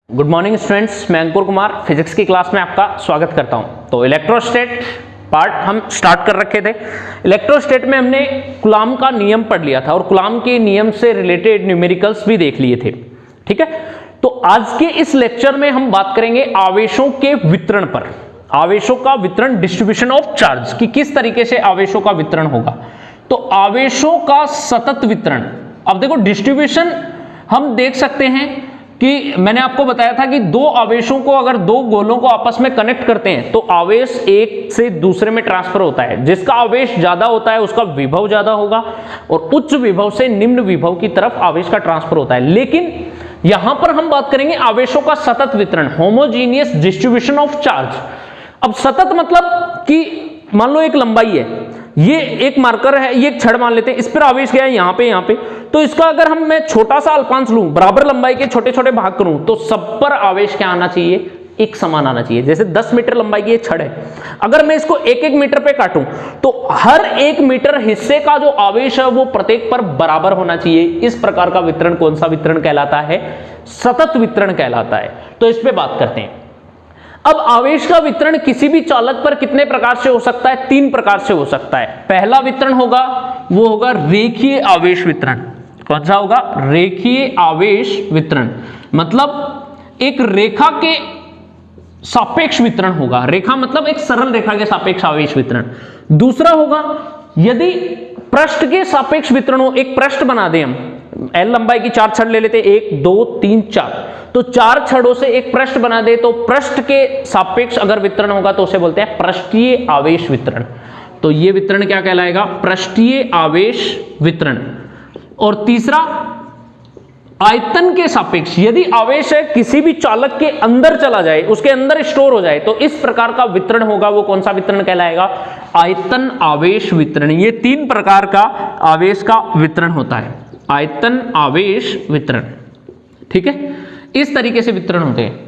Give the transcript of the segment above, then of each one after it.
Good morning students, मैं अंकुर Kumar physics की class में आपका स्वागत करता हूं। तो इलेक्ट्रोस्टेट पार्ट हम स्टार्ट कर रखे थे। इलेक्ट्रोस्टेट में हमने कूलॉम का नियम पढ़ लिया था और कूलॉम के नियम से रिलेटेड न्यूमेरिकल्स भी देख लिए थे। ठीक है, तो आज के इस लेक्चर में हम बात करेंगे आवेशों के वितरण पर। आवेशों का वितरण, डिस्ट्रीब्यूशन ऑफ चार्ज, कि किस तरीके से आवेशों का वितरण होगा। तो आवेशों का सतत वितरण, अब देखो डिस्ट्रीब्यूशन हम देख सकते हैं कि मैंने आपको बताया था कि दो आवेशों को, अगर दो गोलों को आपस में कनेक्ट करते हैं तो आवेश एक से दूसरे में ट्रांसफर होता है। जिसका आवेश ज्यादा होता है उसका विभव ज्यादा होगा और उच्च विभव से निम्न विभव की तरफ आवेश का ट्रांसफर होता है। लेकिन यहां पर हम बात करेंगे आवेशों का सतत वितरण, होमोजीनियस डिस्ट्रीब्यूशन ऑफ चार्ज। अब सतत मतलब कि मान लो एक लंबाई है, ये एक मार्कर है, ये एक छड़ मान लेते हैं, इस पर आवेश गया है यहाँ पे, तो इसका अगर मैं छोटा सा अल्पांश लूं, बराबर लंबाई के छोटे छोटे भाग करूं, तो सब पर आवेश क्या आना चाहिए, एक समान आना चाहिए। जैसे 10 मीटर लंबाई की ये छड़ है, अगर मैं इसको एक एक मीटर पे काटूं तो हर एक मीटर हिस्से का जो आवेश है वो प्रत्येक पर बराबर होना चाहिए। इस प्रकार का वितरण कौन सा वितरण कहलाता है, सतत वितरण कहलाता है। तो इस पे बात करते हैं। अब आवेश का वितरण किसी भी चालक पर कितने प्रकार से हो सकता है, 3 प्रकार से हो सकता है। पहला वितरण होगा वो होगा रेखीय आवेश वितरण। कौन सा होगा, रेखीय आवेश वितरण, मतलब एक रेखा के सापेक्ष वितरण होगा। रेखा मतलब एक सरल रेखा के सापेक्ष आवेश वितरण। दूसरा होगा यदि पृष्ठ के सापेक्ष वितरण हो, एक पृष्ठ बना दें हम, एल लंबाई की 4 छड़ ले लेते, 1 2 3 4, तो 4 छड़ों से एक पृष्ठ बना दे तो पृष्ठ के सापेक्ष अगर वितरण होगा तो उसे बोलते हैं पृष्ठीय आवेश वितरण। तो यह वितरण क्या कहलाएगा, पृष्ठीय आवेश वितरण। और तीसरा आयतन के सापेक्ष, यदि आवेश है किसी भी चालक के अंदर चला जाए, उसके अंदर स्टोर हो जाए, तो इस प्रकार का वितरण होगा, वो कौन सा वितरण कहलाएगा, आयतन आवेश वितरण। ये 3 प्रकार का आवेश का वितरण होता है, आयतन आवेश वितरण। ठीक है, इस तरीके से वितरण होते हैं।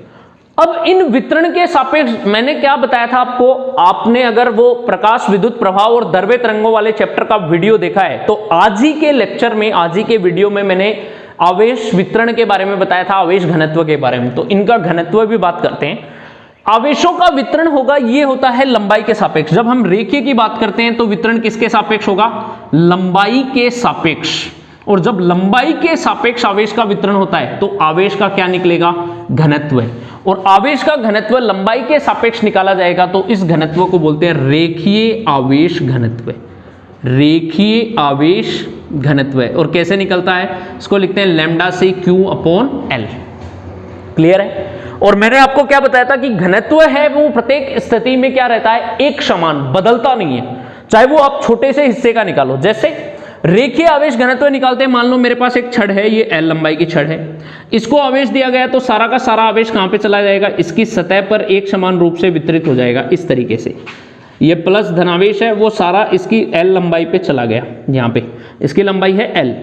अब इन वितरण के सापेक्ष मैंने क्या बताया था आपको, आपने अगर वो प्रकाश विद्युत प्रभाव और द्रव्य तरंगों वाले चैप्टर का वीडियो देखा है तो आज ही के लेक्चर में, आज ही के वीडियो में मैंने आवेश वितरण के बारे में बताया था, आवेश घनत्व के बारे में। तो इनका घनत्व भी बात करते हैं। आवेशों का वितरण होगा, ये होता है लंबाई के सापेक्ष। जब हम रेखीय की बात करते हैं तो वितरण किसके सापेक्ष होगा, लंबाई के सापेक्ष। और जब लंबाई के सापेक्ष आवेश का वितरण होता है तो आवेश का क्या निकलेगा, घनत्व। और आवेश का घनत्व लंबाई के सापेक्ष निकाला जाएगा तो इस घनत्व को बोलते हैं रेखीय आवेश घनत्व। रेखीय आवेश घनत्व। और कैसे निकलता है, इसको लिखते हैं लैम्डा से क्यू अपॉन एल। क्लियर है। और मैंने आपको क्या बताया था कि घनत्व है वो प्रत्येक स्थिति में क्या रहता है, एक समान, बदलता नहीं है, चाहे वो आप छोटे से हिस्से का निकालो। जैसे रेखीय आवेश घनत्व निकालते हैं, मान लो मेरे पास एक छड़ है, ये एल लंबाई की छड़ है, इसको आवेश दिया गया तो सारा का सारा आवेश कहां पे चला जाएगा, इसकी सतह पर एक समान रूप से वितरित हो जाएगा। इस तरीके से ये प्लस धनावेश है वो सारा इसकी एल लंबाई पे चला गया। यहाँ पे इसकी लंबाई है एल,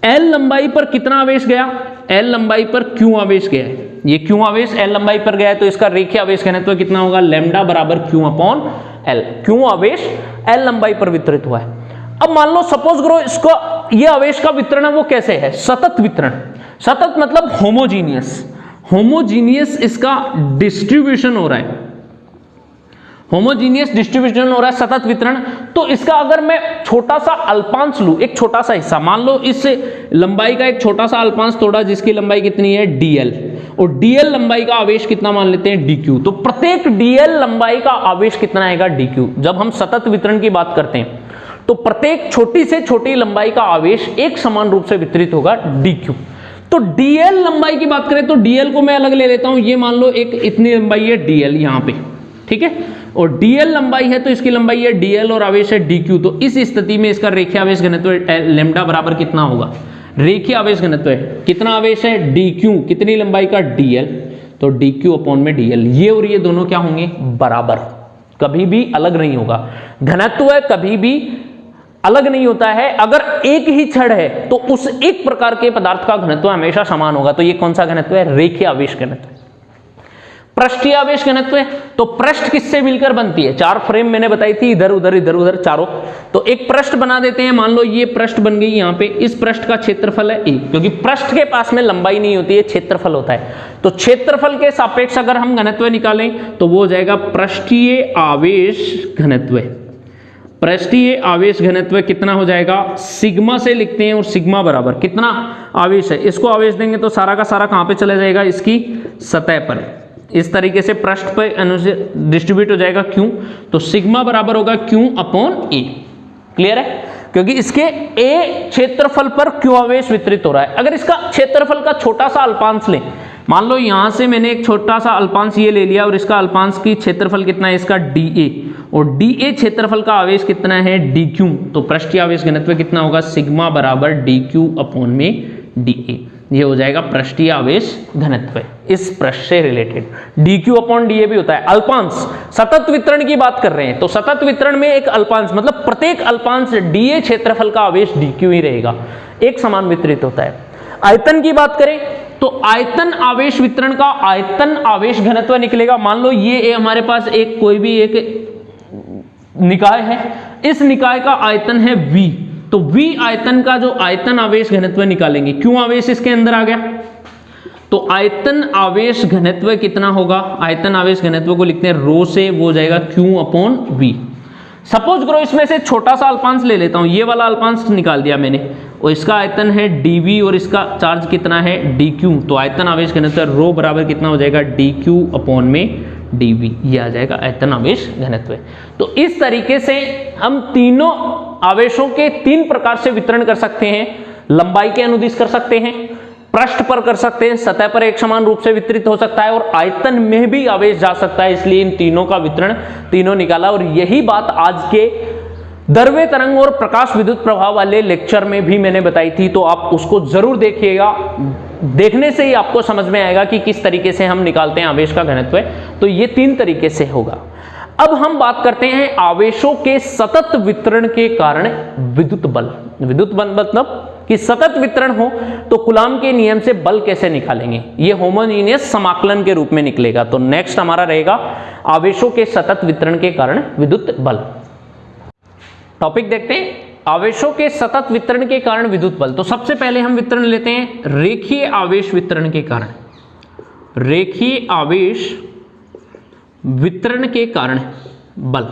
एल लंबाई पर कितना आवेश गया, एल लंबाई पर क्यू आवेश गया है। ये क्यू आवेश एल लंबाई पर गया है तो इसका रेखीय आवेश घनत्व कितना होगा, लैम्डा बराबर क्यू अपॉन एल। क्यू आवेश एल लंबाई पर वितरित हुआ है। अब मान लो सपोज करो इसको, ये आवेश का वितरण है वो कैसे है, सतत वितरण। सतत मतलब होमोजीनियस, होमोजीनियस इसका डिस्ट्रीब्यूशन हो रहा है, होमोजीनियस डिस्ट्रीब्यूशन हो रहा है, सतत वितरण। तो इसका अगर मैं छोटा सा अल्पांश लूं, एक छोटा सा हिस्सा, मान लो इस लंबाई का एक छोटा सा अल्पांश तोड़ा जिसकी लंबाई कितनी है dl, और dl लंबाई का आवेश कितना मान लेते हैं dq, तो प्रत्येक dl लंबाई का आवेश कितना आएगा dq। जब हम सतत वितरण की बात करते हैं तो प्रत्येक छोटी से छोटी लंबाई का आवेश एक समान रूप से वितरित होगा dq। तो dl लंबाई की बात करें तो dl को मैं अलग ले लेता हूं, ये मान लो एक इतनी लंबाई है dl यहां पे, ठीक है, और dl लंबाई है तो इसकी लंबाई है dl और आवेश है dq। तो इस स्थिति में इसका रेखीय आवेश घनत्व लैम्डा बराबर कितना होगा, रेखीय आवेश घनत्व है कितना, आवेश है dq, कितनी लंबाई का dl, तो dq अपॉन में dl। ये और ये दोनों क्या होंगे, बराबर, कभी भी अलग नहीं होगा। घनत्व है कभी भी अलग नहीं होता है। अगर एक ही छड़ है तो उस एक प्रकार के पदार्थ का घनत्व हमेशा समान होगा। तो ये कौन सा घनत्व है, रेखीय आवेश घनत्व। पृष्ठीय आवेश घनत्व है। तो पृष्ठ किससे मिलकर बनती है? 4 फ्रेम मैंने बताई थी, इधर उधर इधर उधर चारों। तो एक पृष्ठ बना देते हैं, मान लो ये पृष्ठ बन गई, यहाँ पे इस पृष्ठ का क्षेत्रफल है ए, क्योंकि पृष्ठ के पास में लंबाई नहीं होती है, क्षेत्रफल होता है। तो क्षेत्रफल के सापेक्ष अगर हम घनत्व निकालें तो वो हो जाएगा पृष्ठीय आवेश घनत्व। पृष्ठीय आवेश घनत्व कितना हो जाएगा? सिग्मा से लिखते हैं, और सिग्मा बराबर कितना आवेश है, इसको आवेश देंगे तो सारा का सारा कहां पे चला जाएगा? इसकी सतह पर। इस तरीके से पृष्ठ पर डिस्ट्रीब्यूट हो जाएगा क्यू, तो सिग्मा बराबर होगा क्यू अपॉन ए। क्लियर है? क्योंकि इसके ए क्षेत्रफल पर क्यू आवेश वितरित हो रहा है। अगर इसका क्षेत्रफल का छोटा सा अल्पांश लें, मान लो यहां से मैंने एक छोटा सा अल्पांश ये ले लिया, और इसका अल्पांश की क्षेत्रफल कितना है? इसका डी ए, और डी ए क्षेत्रफल का आवेश कितना है? D Q. तो पृष्ठीय आवेश घनत्व कितना होगा? सिग्मा बराबर डी क्यू अपॉन में डी ए। ये हो जाएगा पृष्ठीय आवेश घनत्व इस पृष्ठ से related. D Q upon D A भी होता है। अल्पांश, सतत वितरण की बात कर रहे हैं, तो सतत वितरण में एक अल्पांश मतलब प्रत्येक अल्पांश डी ए क्षेत्रफल का आवेश डी क्यू ही रहेगा, एक समान वितरित होता है। आयतन की बात करें तो आयतन आवेश वितरण का आयतन आवेश घनत्व निकलेगा। मान लो ये हमारे पास एक कोई भी एक निकाय है, इस निकाय का आयतन है V, तो V आयतन का जो आयतन आवेश घनत्व निकालेंगे, क्यों आवेश इसके अंदर आ गया, तो आयतन आवेश घनत्व कितना होगा? आयतन आवेश घनत्व को लिखते हैं रो से, वो हो जाएगा Q अपॉन V। सपोज करो इसमें से छोटा सा अल्पांश ले लेता हूं, ये वाला अल्पांश निकाल दिया मैंने, और इसका आयतन है dV और इसका चार्ज कितना है? dQ। तो आयतन आवेश घनत्व रो बराबर कितना हो जाएगा? dQ अपॉन में dV। ये आ जाएगा आयतन आवेश घनत्व। तो इस तरीके से हम तीनों आवेशों के 3 प्रकार से वितरण कर सकते हैं। लंबाई के अनुदिश कर सकते हैं, पृष्ठ पर कर सकते हैं, सतह पर एक समान रूप से वितरित हो सकता है, और आयतन में भी आवेश जा सकता है। इसलिए इन तीनों का वितरण तीनों निकाला, और यही बात आज के द्रव्य तरंग और प्रकाश विद्युत प्रभाव वाले लेक्चर में भी मैंने बताई थी। तो आप उसको जरूर देखिएगा, देखने से ही आपको समझ में आएगा कि किस तरीके से हम निकालते हैं आवेश का घनत्व। तो ये 3 तरीके से होगा। अब हम बात करते हैं आवेशों के सतत वितरण के कारण विद्युत बल। विद्युत बल मतलब कि सतत वितरण हो तो कूलॉम के नियम से बल कैसे निकालेंगे, ये होमोजीनियस समाकलन के रूप में निकलेगा। तो नेक्स्ट हमारा रहेगा आवेशों के सतत वितरण के कारण विद्युत बल। टॉपिक देखते हैं, आवेशों के सतत वितरण के कारण विद्युत बल। तो सबसे पहले हम वितरण लेते हैं रेखीय आवेश वितरण के कारण। रेखीय आवेश वितरण के कारण बल,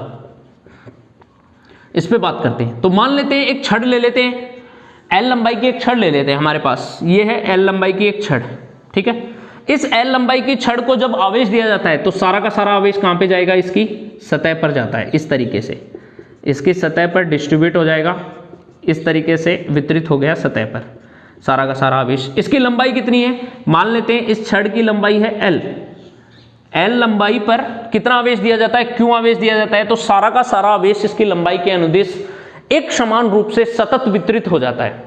इस पे बात करते हैं। तो मान लेते हैं एक छड़ ले लेते हैं, L लंबाई की एक छड़ ले लेते हैं हमारे पास, ये है L लंबाई की एक छड़, ठीक है। इस L लंबाई की छड़ को जब आवेश दिया जाता है तो सारा का सारा आवेश कहां पे जाएगा? इसकी सतह पर जाता है। इस तरीके से इसकी सतह पर डिस्ट्रीब्यूट हो जाएगा, इस तरीके से वितरित हो गया सतह पर सारा का सारा आवेश। इसकी लंबाई कितनी है? मान लेते हैं इस छड़ की लंबाई है L। L लंबाई पर कितना आवेश दिया जाता है? क्यों आवेश दिया जाता है? तो सारा का सारा आवेश इसकी लंबाई के अनुदिश एक समान रूप से सतत वितरित हो जाता है।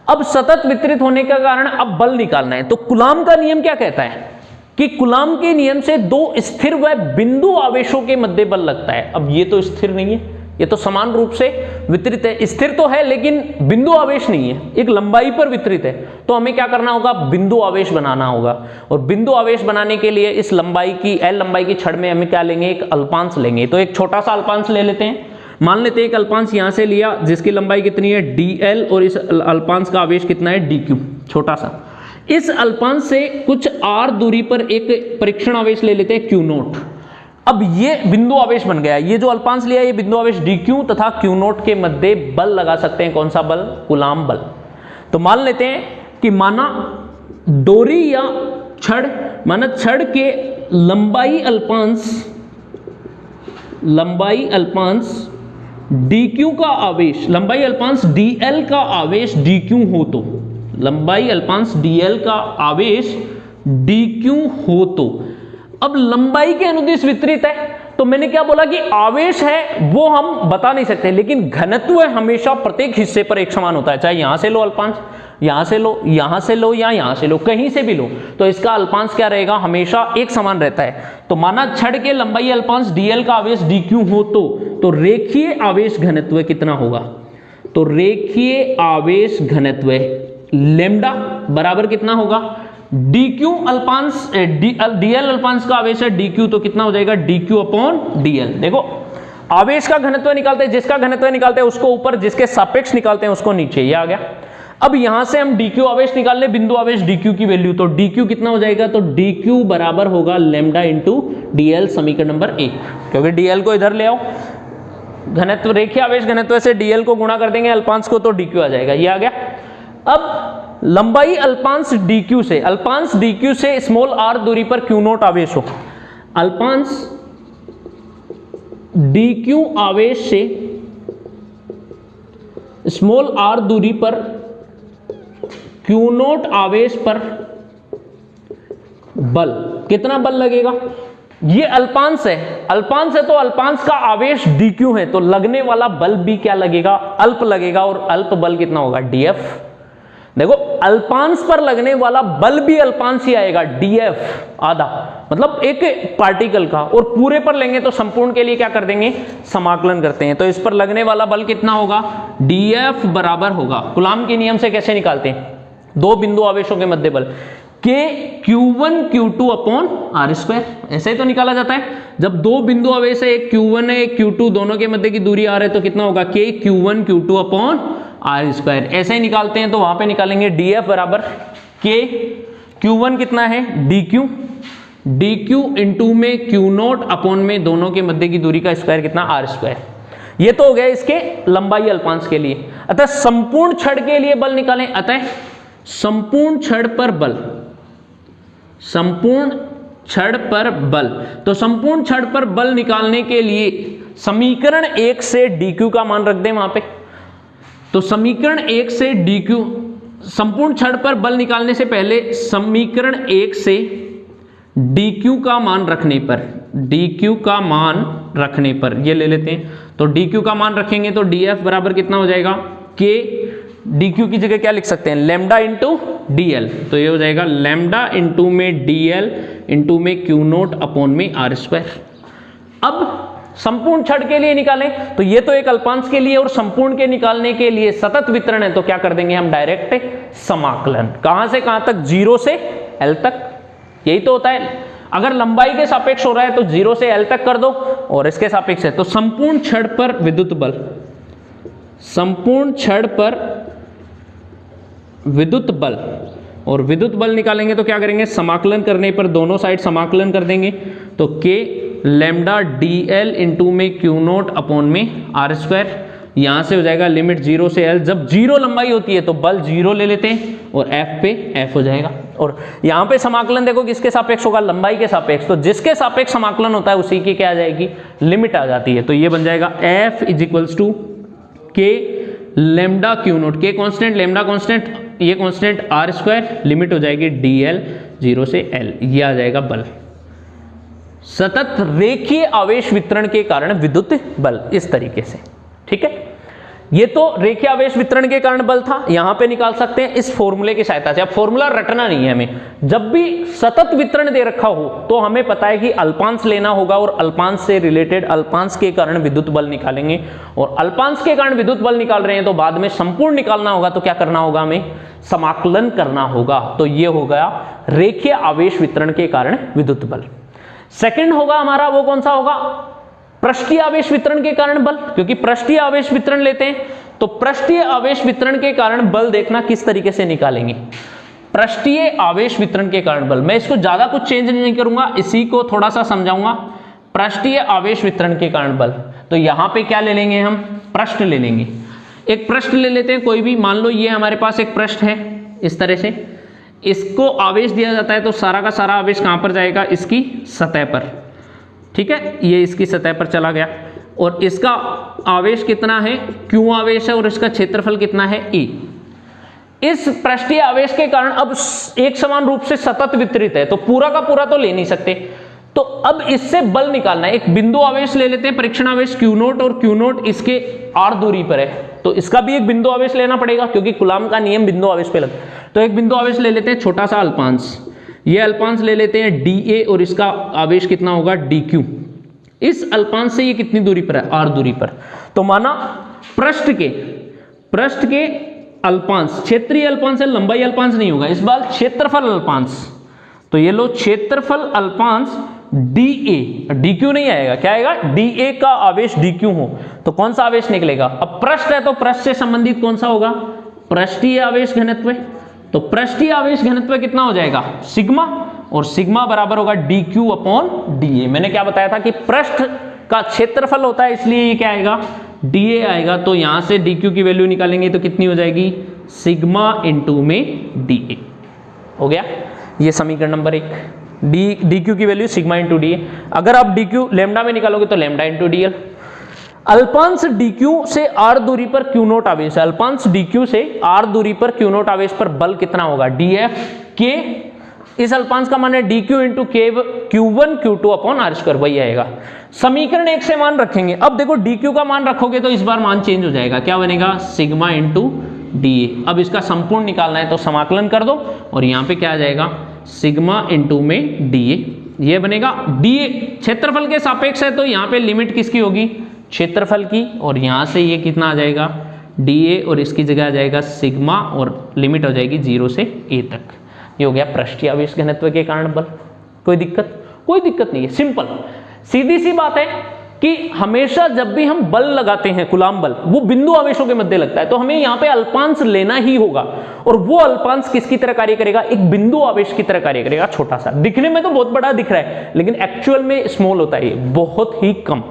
अब सतत वितरित होने का कारण अब बल निकालना है। तो कूलॉम का नियम क्या कहता है कि कूलॉम के नियम से 2 स्थिर व बिंदु आवेशों के मध्य बल लगता है। अब ये तो स्थिर नहीं है, ये तो समान रूप से वितरित है। स्थिर तो है लेकिन बिंदु आवेश नहीं है, एक लंबाई पर वितरित है। तो हमें क्या करना होगा? बिंदु आवेश बनाना होगा। और बिंदु आवेश बनाने के लिए इस लंबाई की L लंबाई की छड़ में हमें क्या लेंगे? एक अल्पांश लेंगे। तो एक छोटा सा अल्पांश ले लेते हैं। मान लेते हैं एक अल्पांश यहां से लिया जिसकी लंबाई कितनी है? dl, और इस अल्पांश का आवेश कितना है? dq, छोटा सा। इस अल्पांश से कुछ r दूरी पर एक परीक्षण आवेश ले लेते हैं q0। अब ये बिंदु आवेश बन गया। ये जो अल्पांश लिया ये बिंदु आवेश dq तथा q0 के मध्य बल लगा सकते हैं। कौन सा बल? कूलॉम बल। तो मान लेते हैं कि माना डोरी या छड़, माना छड़ के लंबाई अल्पांश dq का आवेश, लंबाई अल्पांश dl का आवेश dq हो तो, लंबाई अल्पांश dl का आवेश dq हो तो, अब लंबाई के अनुदिश वितरित है। तो मैंने क्या बोला कि आवेश है वो हम बता नहीं सकते, लेकिन घनत्व हमेशा प्रत्येक हिस्से पर एक समान होता है। चाहे यहां से लो अल्पांश, यहां से लो, यहां से लो या यहां से लो, कहीं से भी लो, तो इसका अल्पांश क्या रहेगा? हमेशा एक समान रहता है। तो माना छड़ के लंबाई अल्पांश dl का आवेश dq हो तो रेखीय आवेश घनत्व कितना होगा? तो रेखीय आवेश घनत्व लैम्डा बराबर कितना होगा? dq अल्पांश dl अल्पांश का आवेश है dq, तो कितना हो जाएगा dq अपॉन dl। देखो आवेश का घनत्व निकालते हैं, जिसका घनत्व निकालते हैं उसको ऊपर, जिसके सापेक्ष निकालते हैं उसको नीचे, ये आ गया। अब यहां से हम dq आवेश निकाल ले, बिंदु आवेश dq की वैल्यू, तो dq कितना हो जाएगा, तो dq बराबर होगा लैम्डा इंटू dl, समीकरण नंबर 1, क्योंकि dl को इधर ले आओ, घनत्व रेखीय आवेश घनत्व से dl को गुणा कर देंगे अल्पांश को, तो dq आ जाएगा, ये आ गया। अब लंबाई अल्पांश dq से, अल्पांश dq से स्मॉल r दूरी पर q नोट आवेश हो, अल्पांश dq आवेश से स्मॉल r दूरी पर q नोट आवेश पर बल, कितना बल लगेगा, ये अल्पांश है, अल्पांश है तो अल्पांश का आवेश dq है, तो लगने वाला बल भी क्या लगेगा, अल्प लगेगा, और अल्प बल कितना होगा df। देखो अल्पांश पर लगने वाला बल भी अल्पांश ही आएगा, df आधा, मतलब एक पार्टिकल का, और पूरे पर लेंगे तो संपूर्ण के लिए क्या कर देंगे, समाकलन करते हैं, तो इस पर लगने वाला बल कितना होगा, df बराबर होगा, कूलाम के नियम से कैसे निकालते हैं, दो बिंदु आवेशों के मध्य बल k q1 q2 upon r square, ऐसे ही तो निकाला जाता है। जब दो बिंदु आवेश है, एक q1 है एक q2, दोनों के मध्य की दूरी r है, तो कितना होगा k q1 q2 upon r square, ऐसे ही निकालते हैं, तो वहां पे निकालेंगे df बराबर k q1 कितना है dq इंटू में q नोट अपॉन में दोनों के मध्य की दूरी का स्क्वायर कितना r स्क्वायर। ये तो हो गया इसके लंबाई अल्पांश के लिए। अतः संपूर्ण छड़ के लिए बल निकालें, अतः संपूर्ण छड़ पर बल, संपूर्ण छड़ पर बल, तो संपूर्ण छड़ पर बल निकालने के लिए समीकरण 1 से dq का मान रख दें वहां पे, तो समीकरण 1 से dq, संपूर्ण छड़ पर बल निकालने से पहले समीकरण 1 से dq का मान रखने पर, dq का मान रखने पर ये ले लेते हैं, तो dq का मान रखेंगे तो df बराबर कितना हो जाएगा, k dq की जगह क्या लिख सकते हैं, लैम्डा इंटू dl, तो ये हो जाएगा लैम्डा इंटू में dl इंटू में q नोट अपॉन में r स्क्वायर। अब संपूर्ण छड़ के लिए निकालें, तो ये तो एक अल्पांश के लिए, और संपूर्ण के निकालने के लिए सतत वितरण है, तो क्या कर देंगे हम डायरेक्ट समाकलन, कहां से कहां तक, 0 से l तक, यही तो होता है। अगर लंबाई के सापेक्ष हो रहा है तो 0 से l तक कर दो, और इसके सापेक्ष है, तो संपूर्ण छड़ पर विद्युत बल, संपूर्ण छड़ पर विद्युत बल, और विद्युत बल निकालेंगे तो क्या करेंगे, समाकलन करने पर दोनों साइड समाकलन कर देंगे, तो k लैम्डा dl इंटू में q नोट अपॉन में r स्क्वायर, यहां से हो जाएगा लिमिट 0 से l, जब 0 लंबाई होती है तो बल 0 ले लेते हैं, और f पे f हो जाएगा, और यहां पे समाकलन देखो किसके सापेक्ष होगा, लंबाई के सापेक्ष, तो जिसके सापेक्ष समाकलन होता है उसी की क्या आ जाएगी, लिमिट आ जाती है, तो ये बन जाएगा f is equals to k lambda q naught, k constant, lambda constant, ये कांस्टेंट r स्क्वायर, लिमिट हो जाएगी dl 0 से l, ये आ जाएगा बल, सतत रेखीय आवेश वितरण के कारण विद्युत बल, इस तरीके से, ठीक है। ये तो रेखीय आवेश वितरण के कारण बल था, यहां पे निकाल सकते हैं इस फॉर्मूले की सहायता से। अब फॉर्मूला रटना नहीं है हमें, जब भी सतत वितरण दे रखा हो तो हमें पता है कि अल्पांश लेना होगा, और अल्पांश से रिलेटेड अल्पांश के कारण विद्युत बल निकालेंगे, और अल्पांश के कारण विद्युत बल निकाल रहे हैं तो बाद में संपूर्ण निकालना होगा, तो क्या करना होगा, हमें समाकलन करना होगा, तो ये हो गया रेखीय आवेश वितरण के कारण विद्युत बल। सेकंड होगा हमारा, वो कौन सा होगा, पृष्ठीय आवेश वितरण के कारण बल, क्योंकि पृष्ठीय आवेश वितरण लेते हैं, तो पृष्ठीय आवेश वितरण के कारण बल देखना किस तरीके से निकालेंगे, पृष्ठीय आवेश वितरण के कारण बल, मैं इसको ज्यादा कुछ चेंज नहीं करूंगा, इसी को थोड़ा सा समझाऊंगा, पृष्ठीय आवेश वितरण के कारण बल, तो यहां पे क्या ले लेंगे हम, पृष्ठ ले लेंगे, एक पृष्ठ ले लेते हैं कोई भी, मान लो ये हमारे पास एक पृष्ठ है, इस तरह से इसको आवेश दिया जाता है, तो सारा का सारा आवेश कहां पर जाएगा, इसकी सतह पर, ठीक है, ये इसकी सतह पर चला गया, और इसका आवेश कितना है, q आवेश है, और इसका क्षेत्रफल कितना है, e। इस पृष्ठीय आवेश के कारण अब एक समान रूप से सतत वितरित है, तो पूरा का पूरा तो ले नहीं सकते, तो अब इससे बल निकालना है। एक बिंदु आवेश ले लेते हैं, परीक्षण आवेश q नोट, और q नोट इसके r दूरी पर है, तो इसका भी एक बिंदु आवेश लेना पड़ेगा, क्योंकि कूलाम का नियम बिंदु आवेश पे लगता है। तो एक बिंदु आवेश ले लेते हैं, छोटा सा अल्पांश, ये अल्पांश ले लेते हैं dA, और इसका आवेश कितना होगा, dq। इस अल्पांश से ये कितनी दूरी पर है, r दूरी पर, तो माना पृष्ठ के अल्पांश, क्षेत्रीय अल्पांश है, लंबाई अल्पांश नहीं होगा, इस बार क्षेत्रफल अल्पांश। तो ये लो क्षेत्रफल अल्पांश dA, dQ नहीं आएगा, क्या आएगा, dA का आवेश dQ हो तो कौन सा आवेश निकलेगा। अब पृष्ठ है तो पृष्ठ से संबंधित कौन सा होगा, पृष्ठीय आवेश घनत्व। तो पृष्ठीय आवेश घनत्व कितना हो जाएगा, सिग्मा, और सिग्मा बराबर होगा dQ अपॉन dA। मैंने क्या बताया था कि पृष्ठ का क्षेत्रफल होता है, इसलिए ये क्या आएगा, dA आएगा। तो यहां से dQ की वैल्यू निकालेंगे तो कितनी हो जाएगी, सिग्मा इंटू में dA। हो गया, ये समीकरण नंबर 1। dQ की वैल्यू सिग्मा इंटू dA। अगर आप dQ लैम्डा में निकालोगे तो लैम्डा इंटू dL। अल्पांश dQ से r दूरी पर Q नोट आवेश है, अल्पांश dQ से r दूरी पर Q नोट आवेश पर बल कितना होगा, dF K। इस अल्पांश का मान है dQ into Q1 Q2 upon r square, वही आएगा। समीकरण 1 से मान रखेंगे। अब देखो dQ का मान रखोगे तो इस बार मान चेंज हो जाएगा, क्या बनेगा, सिग्मा इंटू dA। अब इसका संपूर्ण निकालना है तो समाकलन कर दो और यहाँ पे क्या आ जाएगा, सिग्मा इंटू में dA। ये बनेगा dA क्षेत्रफल के सापेक्ष है तो यहाँ पे लिमिट किसकी होगी, क्षेत्रफल की, और यहाँ से ये कितना आ जाएगा, dA, और इसकी जगह आ जाएगा सिग्मा और लिमिट हो जाएगी 0 से a तक। ये हो गया पृष्ठीय आवेश घनत्व के कारण बल। कोई दिक्कत, कोई दिक्कत नहीं है, सिंपल सीधी सी बात है कि हमेशा जब भी हम बल लगाते हैं, कूलाम बल, वो बिंदु आवेशों के मध्य लगता है, तो हमें यहाँ पे अल्पांश लेना ही होगा, और वो अल्पांश किसकी तरह कार्य करेगा, एक बिंदु आवेश की तरह कार्य करेगा। छोटा सा दिखने में तो बहुत बड़ा दिख रहा है, लेकिन एक्चुअल में स्मॉल होता है, बहुत ही कम,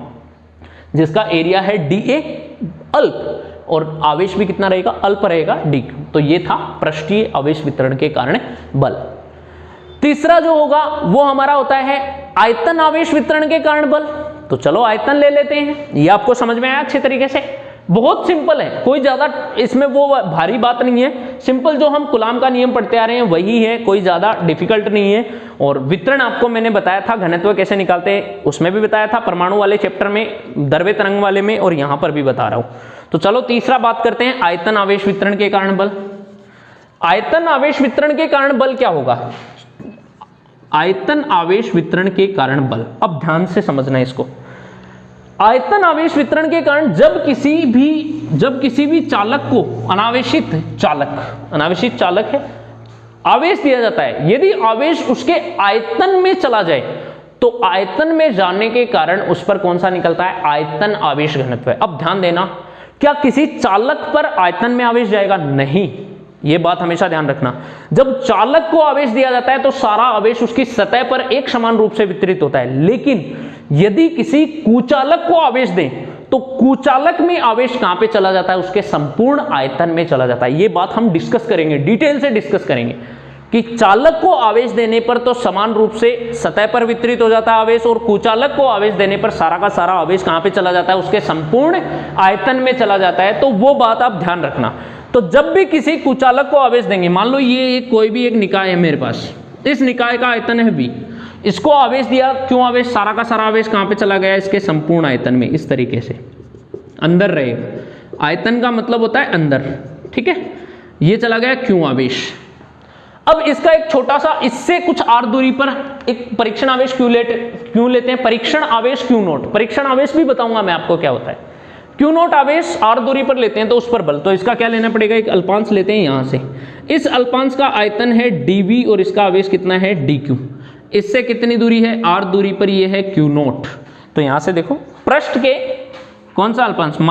जिसका एरिया है dA अल्प, और आवेश भी कितना रहेगा, अल्प रहेगा, dQ। तो ये था पृष्ठीय आवेश वितरण के कारण बल। तीसरा जो होगा वो हमारा होता है आयतन आवेश वितरण के कारण बल। तो चलो आयतन ले लेते हैं, ये आपको समझ में आया अच्छे तरीके से, बहुत सिंपल है, कोई ज्यादा इसमें वो भारी बात नहीं है, सिंपल जो हम कूलाम का नियम पढ़ते आ रहे हैं वही है, कोई ज्यादा डिफिकल्ट नहीं है। और वितरण आपको मैंने बताया था, घनत्व कैसे निकालते हैं उसमें भी बताया था, परमाणु वाले चैप्टर में, द्रव्य तरंग वाले में, और यहां पर भी बता रहा हूं। तो चलो तीसरा बात करते हैं आयतन आवेश वितरण के कारण बल। आयतन आवेश वितरण के कारण बल क्या होगा, आयतन आवेश वितरण के कारण बल। अब ध्यान से समझना इसको। आयतन आवेश वितरण के कारण जब किसी भी चालक को, अनावेशित चालक है, आवेश दिया जाता है, यदि आवेश उसके आयतन में चला जाए तो आयतन में जाने के कारण उस पर कौन सा निकलता है, आयतन आवेश घनत्व। अब ध्यान देना, क्या किसी चालक पर आयतन में आवेश जाएगा, नहीं, यह बात हमेशा ध्यान रखना। जब चालक को आवेश दिया जाता है तो सारा आवेश उसकी सतह पर एक समान रूप से वितरित होता है, लेकिन यदि किसी कुचालक को आवेश दें तो कुचालक में आवेश कहां पे चला जाता है, उसके संपूर्ण आयतन में चला जाता है। यह बात हम डिस्कस करेंगे, डिटेल से डिस्कस करेंगे कि चालक को आवेश देने पर तो समान रूप से सतह पर वितरित हो जाता है आवेश, और कुचालक को आवेश देने पर सारा का सारा आवेश कहां पे चला जाता है, उसके संपूर्ण आयतन में चला जाता है। तो वो बात आप ध्यान रखना। तो जब भी किसी कुचालक को आवेश देंगे, मान लो ये कोई भी एक निकाय है मेरे पास, इस निकाय का आयतन है V, इसको आवेश दिया, क्यों आवेश, सारा का सारा आवेश कहां पे चला गया, इसके संपूर्ण आयतन में, इस तरीके से अंदर रहेगा। आयतन का मतलब होता है अंदर, ठीक है, ये चला गया क्यों आवेश। अब इसका एक छोटा सा, इससे कुछ r दूरी पर एक परीक्षण आवेश क्यों लेते हैं, परीक्षण आवेश Q नोट, परीक्षण आवेश भी बताऊंगा मैं आपको क्या होता है। Q नोट आवेश r दूरी पर लेते हैं तो उस पर बल, तो इसका क्या लेना पड़ेगा, एक अल्पांश लेते हैं यहां से, इस अल्पांश का आयतन है dV और इसका आवेश कितना है dQ। इससे कितनी दूरी है, r दूरी पर ये है Q नोट। तो यहां से देखो पृष्ठ के कौन सा अल्पांश,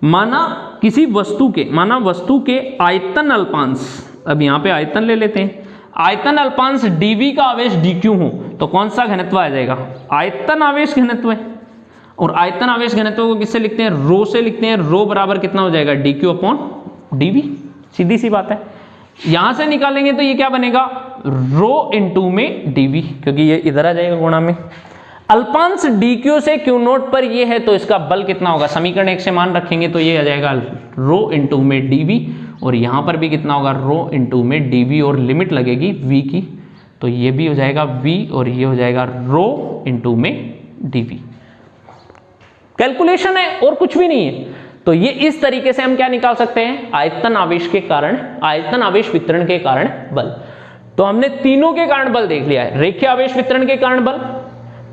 माना किसी वस्तु के, माना वस्तु के आयतन अल्पांश, अब यहां पे आयतन ले लेते हैं, आयतन अल्पांश dV का आवेश dQ हो तो कौन सा घनत्व आ जाएगा, आयतन आवेश घनत्व है। और आयतन आवेश घनत्व को किससे लिखते हैं, रो से लिखते हैं, रो बराबर कितना हो जाएगा, dQ अपॉन dV, सीधी सी बात है। यहां से निकालेंगे तो ये क्या बनेगा, रो इंटू में dV, क्योंकि ये इधर आ जाएगा गुणा में। अल्पांश dQ से Q नोट पर ये है तो इसका बल कितना होगा, समीकरण 1 से मान रखेंगे तो ये आ जाएगा रो इंटू में dV, और यहां पर भी कितना होगा, रो इंटू में dV, और लिमिट लगेगी V की, तो ये भी हो जाएगा V और ये हो जाएगा रो इंटू में dV। कैलकुलेशन है और कुछ भी नहीं है। तो ये इस तरीके से हम क्या निकाल सकते हैं, आयतन आवेश के कारण, आयतन आवेश वितरण के कारण बल। तो हमने तीनों के कारण बल देख लिया है, रेखीय आवेश वितरण के कारण बल,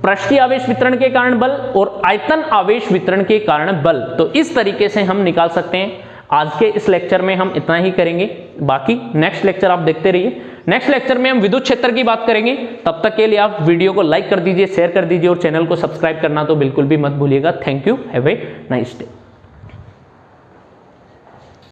पृष्ठीय आवेश वितरण के कारण बल और आयतन आवेश वितरण के कारण बल। तो इस तरीके से हम निकाल सकते हैं आज के इस लेक्चर में हम इतना ही करेंगे, बाकी नेक्स्ट लेक्चर आप देखते रहिए। नेक्स्ट लेक्चर में हम विद्युत क्षेत्र की बात करेंगे। तब तक के लिए आप वीडियो को लाइक कर दीजिए, शेयर कर दीजिए और चैनल को सब्सक्राइब करना तो बिल्कुल भी मत भूलिएगा। Thank you, have a nice day.